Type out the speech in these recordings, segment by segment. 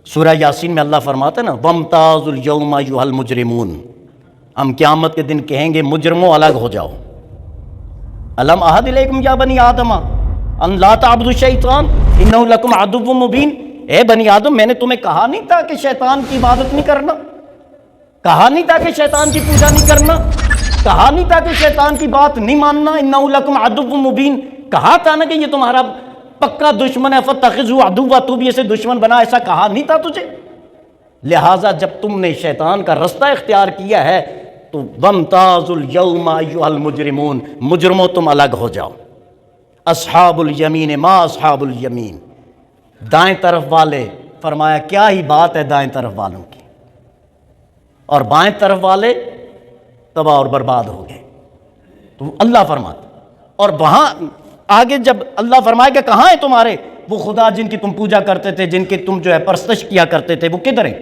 سورہ یاسین میں اللہ فرماتا ہے نا وَامْتَازُوا الْيَوْمَ أَيُّهَا الْمُجْرِمُونَ، ہم قیامت کے دن کہیں گے مجرموں الگ ہو جاؤ۔ أَلَمْ أَعْهَدْ إِلَيْكُمْ يَا بَنِي آدَمَ أَنْ لَا تَعْبُدُوا الشَّيْطَانَ إِنَّهُ لَكُمْ عَدُوٌّ مُّبِينٌ، اے بنی آدم میں نے تمہیں کہا نہیں تھا کہ شیطان کی عبادت نہیں کرنا، کہا نہیں تھا کہ شیطان کی پوجا نہیں کرنا، کہا نہیں تھا کہ شیطان کی بات نہیں ماننا، إِنَّهُ لَكُمْ عَدُوٌّ مُّبِينٌ، کہا تھا نا کہ یہ تمہارا پکا دشمن ہے، فَاتَّخِذُوهُ عَدُوًّا، تو بھی اسے دشمن بنا، ایسا کہا نہیں تھا تجھے؟ لہٰذا جب تم نے شیطان کا رستہ اختیار کیا ہے تو وَامْتَازُوا الْيَوْمَ أَيُّهَا الْمُجْرِمُونَ، مجرموں تم الگ ہو جاؤ۔ اصحاب الیمین ما اصحاب الیمین، دائیں طرف والے، فرمایا کیا ہی بات ہے دائیں طرف والوں کی، اور بائیں طرف والے تباہ اور برباد ہو گئے۔ تو اللہ فرماتا، اور وہاں آگے جب اللہ فرمائے کہ کہاں ہیں تمہارے وہ خدا جن کی تم پوجا کرتے تھے، جن کی تم جو ہے پرستش کیا کرتے تھے، وہ کدھر ہیں؟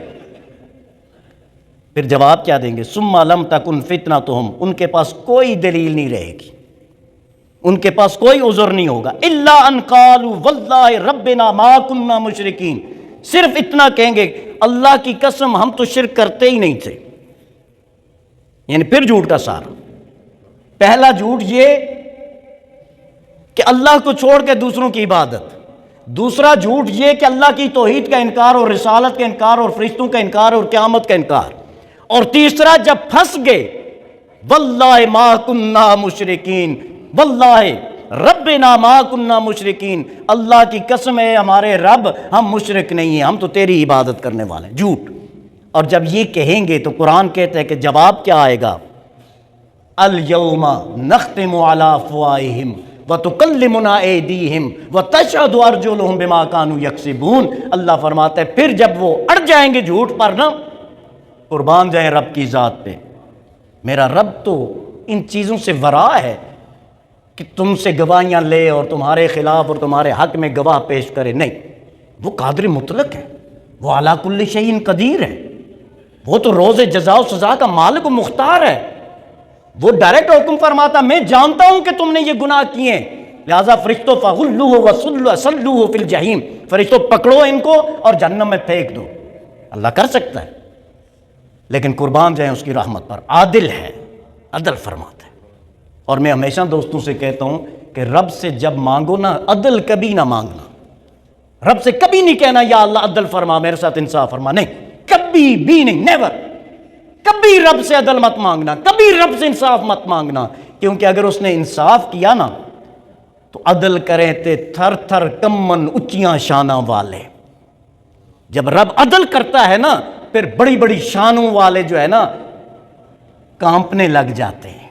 پھر جواب کیا دیں گے؟ ثم لم تکن فتنتہم، ان کے پاس کوئی دلیل نہیں رہے گی، ان کے پاس کوئی عذر نہیں ہوگا، الا ان قالوا واللہ ربنا ما كنا مشرکین، صرف اتنا کہیں گے اللہ کی قسم ہم تو شرک کرتے ہی نہیں تھے۔ یعنی پھر جھوٹ کا سارا، پہلا جھوٹ یہ کہ اللہ کو چھوڑ کے دوسروں کی عبادت، دوسرا جھوٹ یہ کہ اللہ کی توحید کا انکار اور رسالت کا انکار اور فرشتوں کا انکار اور قیامت کا انکار، اور تیسرا جب پھنس گئے واللہ ما کننا مشرکین، واللہ ربنا ما کننا مشرکین، اللہ کی قسم ہے ہمارے رب ہم مشرک نہیں ہیں، ہم تو تیری عبادت کرنے والے ہیں، جھوٹ۔ اور جب یہ کہیں گے تو قرآن کہتا ہے کہ جواب کیا آئے گا؟ الیوم نختم علی افواہہم وتکلمنا ایدیہم وتشہد ارجلہم بما کانوا یکسبون، اللہ فرماتا ہے پھر جب وہ اڑ جائیں گے جھوٹ پر نا، قربان جائیں رب کی ذات پہ، میرا رب تو ان چیزوں سے ورا ہے کہ تم سے گواہیاں لے اور تمہارے خلاف اور تمہارے حق میں گواہ پیش کرے، نہیں، وہ قادر مطلق ہے، وہ علی کل شیء قدیر ہے، وہ تو روز جزا و سزا کا مالک و مختار ہے، وہ ڈائریکٹ حکم فرماتا میں جانتا ہوں کہ تم نے یہ گناہ کیے ہیں، لہٰذا فرشتوں فغلوہ وصلوہ فی الجحیم، فرشتوں پکڑو ان کو اور جہنم میں پھینک دو، اللہ کر سکتا ہے، لیکن قربان جائیں اس کی رحمت پر، عادل ہے، عدل فرماتا ہے۔ اور میں ہمیشہ دوستوں سے کہتا ہوں کہ رب سے جب مانگو نا عدل کبھی نہ مانگنا، رب سے کبھی نہیں کہنا یا اللہ عدل فرما میرے ساتھ انصاف فرما، نہیں، کبھی بھی نہیں، نیور، کبھی رب سے عدل مت مانگنا، کبھی رب سے انصاف مت مانگنا، کیونکہ اگر اس نے انصاف کیا نا تو عدل کریں تے تھر تھر کمن اچیاں شانہ والے، جب رب عدل کرتا ہے نا پھر بڑی بڑی شانوں والے جو ہے نا کانپنے لگ جاتے ہیں،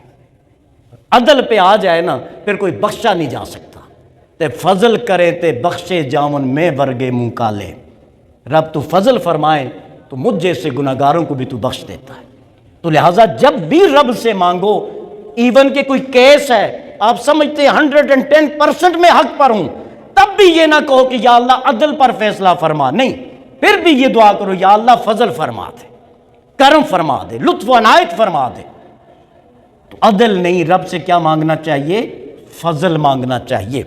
عدل پہ آ جائے نا پھر کوئی بخشا نہیں جا سکتا، تے فضل کرے تے بخشے جاون میں ورگے منہ کالے، رب تو فضل فرمائے تو مجھ جیسے گناہگاروں کو بھی تو بخش دیتا ہے، تو لہٰذا جب بھی رب سے مانگو، ایون کہ کوئی کیس ہے آپ سمجھتے ہیں 110% میں حق پر ہوں، تب بھی یہ نہ کہو کہ یا اللہ عدل پر فیصلہ فرما، نہیں، پھر بھی یہ دعا کرو یا اللہ فضل فرما دے، کرم فرما دے، لطف و عنایت فرما دے۔ تو عدل نہیں، رب سے کیا مانگنا چاہیے؟ فضل مانگنا چاہیے۔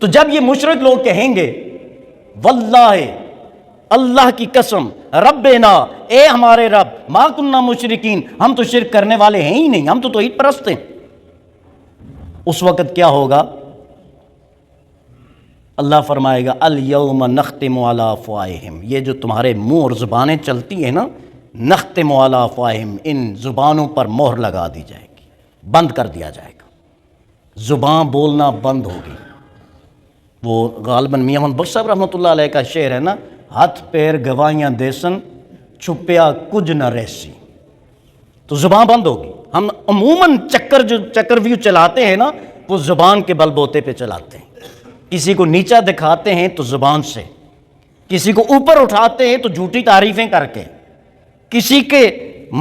تو جب یہ مشرک لوگ کہیں گے واللہ اللہ کی قسم ربنا اے ہمارے رب ما کننا مشرکین، ہم تو شرک کرنے والے ہیں ہی نہیں، ہم تو توحید پرست ہیں، اس وقت کیا ہوگا؟ اللہ فرمائے گا الیوم نختم علی افواہہم، یہ جو تمہارے منہ اور زبانیں چلتی ہیں نا، نختم علی افواہہم، ان زبانوں پر مہر لگا دی جائے گی، بند کر دیا جائے گا، زبان بولنا بند ہوگی۔ وہ غالباً میاں محمد بخش صاحب رحمۃ اللہ علیہ کا شعر ہے نا، ہاتھ پیر گواہیاں دیسن چھپیا کچھ نہ ریسی، تو زبان بند ہوگی۔ ہم عموماً چکر ویو چلاتے ہیں نا، وہ زبان کے بل بوتے پہ چلاتے ہیں، کسی کو نیچا دکھاتے ہیں تو زبان سے، کسی کو اوپر اٹھاتے ہیں تو جھوٹی تعریفیں کر کے، کسی کے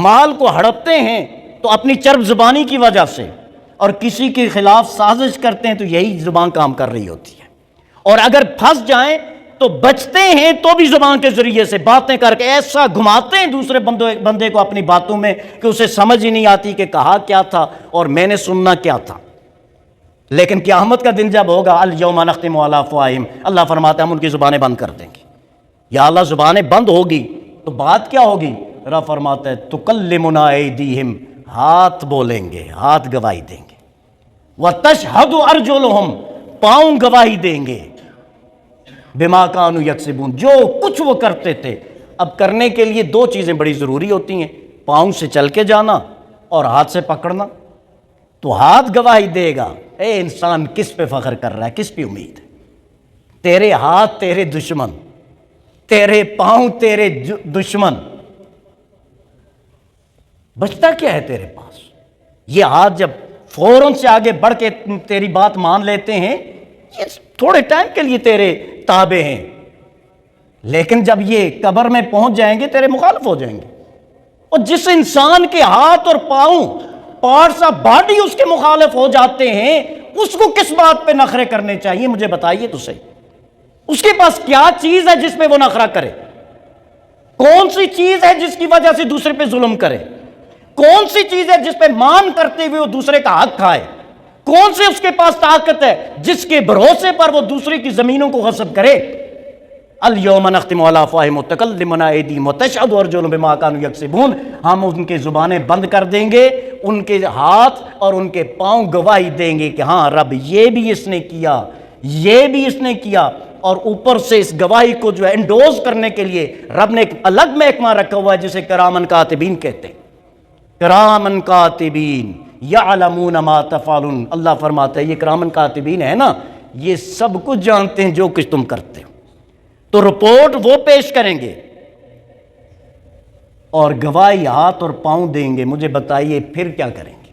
مال کو ہڑپتے ہیں تو اپنی چرب زبانی کی وجہ سے، اور کسی کے خلاف سازش کرتے ہیں تو یہی زبان کام کر رہی ہوتی ہے، اور اگر پھنس جائیں تو بچتے ہیں تو بھی زبان کے ذریعے سے باتیں کر کے ایسا گھماتے ہیں دوسرے بندے کو اپنی باتوں میں کہ اسے سمجھ ہی نہیں آتی کہ کہا کیا تھا اور میں نے سننا کیا تھا۔ لیکن قیامت کا دن جب ہوگا الیوم نختم علی افواہہم، اللہ فرماتا ہے ہم ان کی زبانیں بند کر دیں گے، یا اللہ زبانیں بند ہوگی تو بات کیا ہوگی؟ رب فرماتا ہے تکلمنا ایدیہم، ہاتھ بولیں گے، ہاتھ گواہی دیں گے، وتشہد ارجلہم، پاؤں گواہی دیں گے، بما کانوا یکسبون، جو کچھ وہ کرتے تھے۔ اب کرنے کے لیے دو چیزیں بڑی ضروری ہوتی ہیں، پاؤں سے چل کے جانا اور ہاتھ سے پکڑنا۔ تو ہاتھ گواہی دے گا، اے انسان کس پہ فخر کر رہا ہے، کس پہ امید ہے؟ تیرے ہاتھ تیرے دشمن، تیرے پاؤں تیرے دشمن، بچتا کیا ہے تیرے پاس؟ یہ ہاتھ جب فوراً سے آگے بڑھ کے تیری بات مان لیتے ہیں، یہ تھوڑے ٹائم کے لیے تیرے تابع ہیں، لیکن جب یہ قبر میں پہنچ جائیں گے تیرے مخالف ہو جائیں گے۔ اور جس انسان کے ہاتھ اور پاؤں، پارٹس آف باڈی اس کے مخالف ہو جاتے ہیں، اس کو کس بات پہ نخرے کرنے چاہیے؟ مجھے بتائیے تو صحیح، اس کے پاس کیا چیز ہے جس پہ وہ نخرہ کرے؟ کون سی چیز ہے جس کی وجہ سے دوسرے پہ ظلم کرے؟ کون سی چیز ہے جس پہ مان کرتے ہوئے وہ دوسرے کا حق کھائے؟ کون سی اس کے پاس طاقت ہے جس کے بھروسے پر وہ دوسرے کی زمینوں کو غصب کرے؟ الیوم نختم علی افواہہم وتکلمنا ایدیہم وتشہد ارجلہم بما کانوا یکسبون، ہم ان کے زبانیں بند کر دیں گے، ان کے ہاتھ اور ان کے پاؤں گواہی دیں گے کہ ہاں رب یہ بھی اس نے کیا، یہ بھی اس نے کیا۔ اور اوپر سے اس گواہی کو جو ہے انڈوز کرنے کے لیے رب نے ایک الگ محکمہ رکھا ہوا ہے جسے کرامن کاتبین کہتے ہیں۔ کرامن کاتبین یعلمون ما تفعلون، اللہ فرماتا ہے یہ کرامن کاتبین ہے نا، یہ سب کچھ جانتے ہیں جو کچھ تم کرتے ہو۔ تو رپورٹ وہ پیش کریں گے اور گواہی ہاتھ اور پاؤں دیں گے۔ مجھے بتائیے پھر کیا کریں گے؟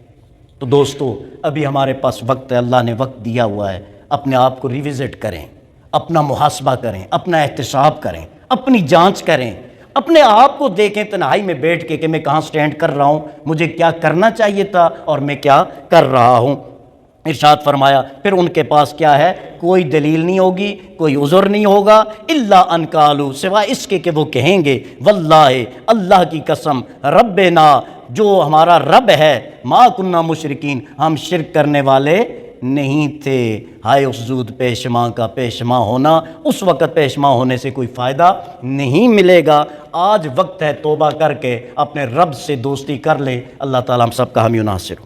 تو دوستو ابھی ہمارے پاس وقت ہے، اللہ نے وقت دیا ہوا ہے، اپنے آپ کو ریوزٹ کریں، اپنا محاسبہ کریں، اپنا احتساب کریں، اپنی جانچ کریں، اپنے آپ کو دیکھیں تنہائی میں بیٹھ کے کہ میں کہاں سٹینڈ کر رہا ہوں، مجھے کیا کرنا چاہیے تھا اور میں کیا کر رہا ہوں۔ ارشاد فرمایا پھر ان کے پاس کیا ہے؟ کوئی دلیل نہیں ہوگی، کوئی عذر نہیں ہوگا، الا ان قالوا، سوائے اس کے کہ وہ کہیں گے واللہ، اللہ کی قسم، ربنا، جو ہمارا رب ہے، ما کننا مشرکین، ہم شرک کرنے والے نہیں تھے۔ ہائے اس زود پیشماں کا پیشماں ہونا، اس وقت پیشماں ہونے سے کوئی فائدہ نہیں ملے گا۔ آج وقت ہے توبہ کر کے اپنے رب سے دوستی کر لے۔ اللہ تعالیٰ ہم سب کا حامی و ناصر ہو۔